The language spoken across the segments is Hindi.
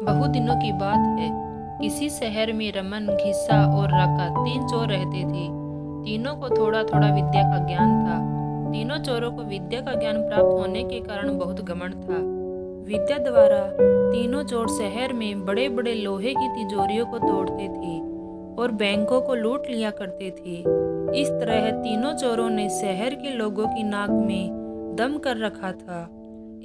बहुत दिनों की बात है। किसी शहर में रमन, घिस्सा और राका तीन चोर रहते थे। तीनों को थोड़ा थोड़ा विद्या का ज्ञान था। तीनों चोरों को विद्या का ज्ञान प्राप्त होने के कारण बहुत घमंड था। विद्या द्वारा तीनों चोर शहर में बड़े बड़े लोहे की तिजोरियों को तोड़ते थे और बैंकों को लूट लिया करते थे। इस तरह तीनों चोरों ने शहर के लोगों की नाक में दम कर रखा था।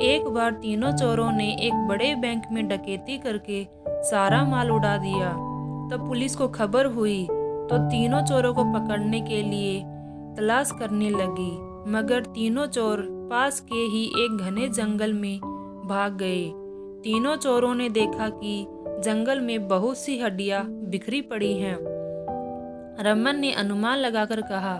एक बार तीनों चोरों ने एक बड़े बैंक में डकैती करके सारा माल उड़ा दिया। तब पुलिस को खबर हुई तो तीनों चोरों को पकड़ने के लिए तलाश करने लगी, मगर तीनों चोर पास के ही एक घने जंगल में भाग गए। तीनों चोरों ने देखा कि जंगल में बहुत सी हड्डियां बिखरी पड़ी हैं। रमन ने अनुमान लगाकर कहा,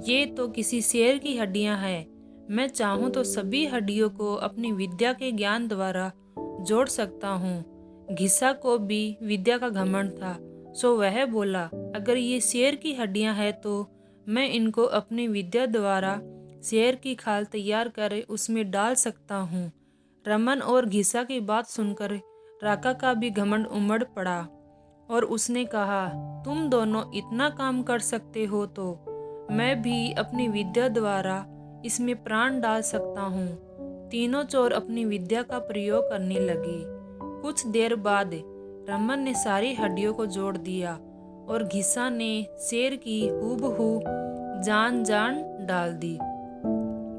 ये तो किसी शेर की हड्डियां हैं। मैं चाहूँ तो सभी हड्डियों को अपनी विद्या के ज्ञान द्वारा जोड़ सकता हूँ। घिस्सा को भी विद्या का घमंड था, सो वह बोला, अगर ये शेर की हड्डियां हैं तो मैं इनको अपनी विद्या द्वारा शेर की खाल तैयार कर उसमें डाल सकता हूँ। रमन और घिस्सा की बात सुनकर राका का भी घमंड उमड़ पड़ा और उसने कहा, तुम दोनों इतना काम कर सकते हो तो मैं भी अपनी विद्या द्वारा इसमें प्राण डाल सकता हूँ। तीनों चोर अपनी विद्या का प्रयोग करने लगे। कुछ देर बाद रमन ने सारी हड्डियों को जोड़ दिया और घिस्सा ने शेर की हूबहू जान डाल दी।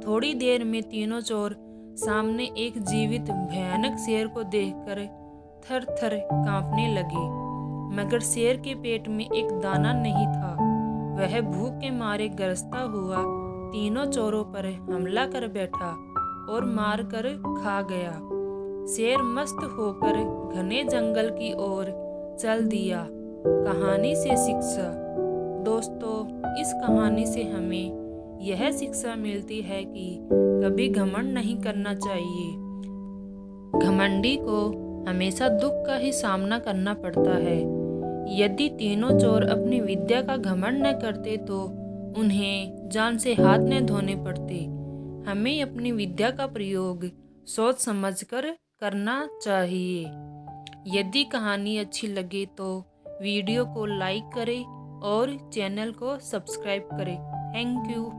थोड़ी देर में तीनों चोर सामने एक जीवित भयानक शेर को देखकर थर थर कांपने लगे, मगर शेर के पेट में एक दाना नहीं था। वह भूख के मारे गरजता हुआ तीनों चोरों पर हमला कर बैठा और मार कर खा गया। शेर मस्त होकर घने जंगल की ओर चल दिया। कहानी से शिक्षा। दोस्तों, इस कहानी से हमें यह शिक्षा मिलती है कि कभी घमंड नहीं करना चाहिए। घमंडी को हमेशा दुख का ही सामना करना पड़ता है। यदि तीनों चोर अपनी विद्या का घमंड न करते तो उन्हें जान से हाथ न धोने पड़ते। हमें अपनी विद्या का प्रयोग सोच समझकर करना चाहिए। यदि कहानी अच्छी लगे तो वीडियो को लाइक करें और चैनल को सब्सक्राइब करें। Thank you.